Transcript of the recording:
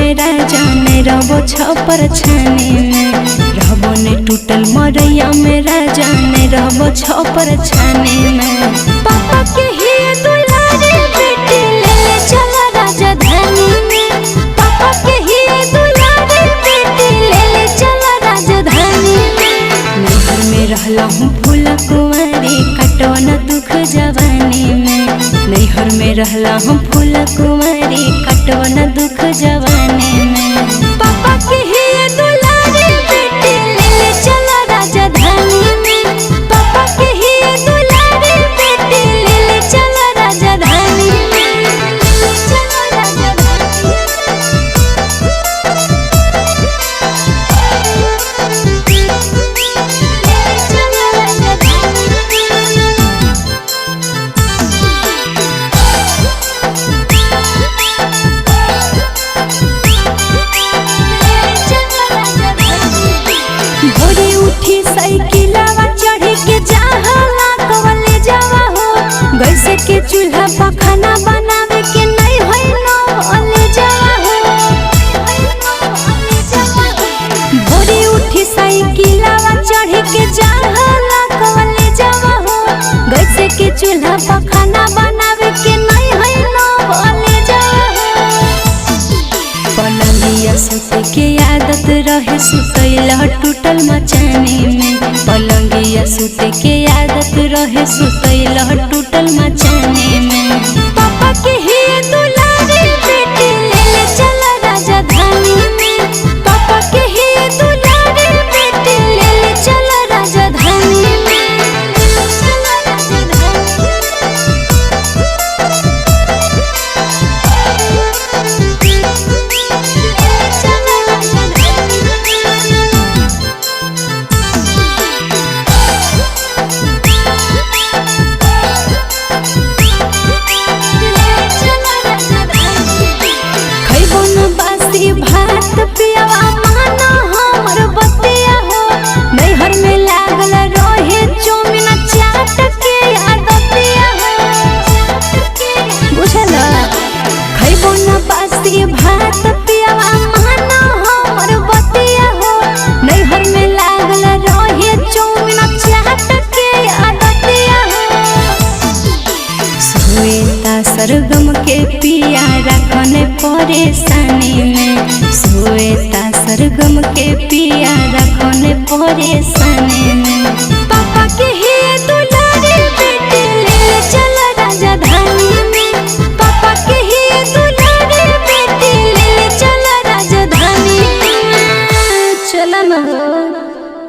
मेरा जाने रहो छपर छाने में रहबो ने टूटल मरैया मेरा जाने रहो छपर छाने में। पापा के ही दुलारी बेटी ले ले चला राजधानी में। पापा के ही दुलारी बेटी ले ले चला राजधानी में। नैहर में रहला हूँ फूल कुंवारी कटो न दुख जवानी में। नैहर में रहला हूँ फूल कुंवारी कटो न दुख जवानी में। पापा के ही दुलारी बेटी ले ले चला राजधानी में। पापा के ही दुलारी बेटी ले ले चला राजधानी में। चला राजधानी भोरे उठी साइकिलवा चढ़ी के जहाला कवले जावा हो। गैसे के चूल्हा पर खाना बनावे के नहीं है नो अले जावा हो। भोरे उठी साइकिलवा चढ़ी के जहाला कवले जावा हो। गैसे के चूल्हा पर खाना बनावे के नहीं है नो अले जावा हो। पलंगिया सुते के आदत रहे सुतैला टूटल मचानी में। पलंगिया सुते के आदत रहे सुतैला टूटल मचानी में। पापा के ही दुलारी बेटी ले ले चला राजधानी में। पापा के ही दुलारी बेटी ले ले चला राजधानी में। चला राजधानी भात पियावा माना हमर बतिया हो। नैहर में लागल रहे चौमिन चाट के आदतिया हो। बुझला खैबो न बासी भात पियावा माना हमर बतिया हो। नैहर में लागल रहे चौमिन चाट के आदतिया हो। श्वेता सरगम के पिया रखने परेशानी में। श्वेता सरगम के पिया रखने परेशानी में। पापा के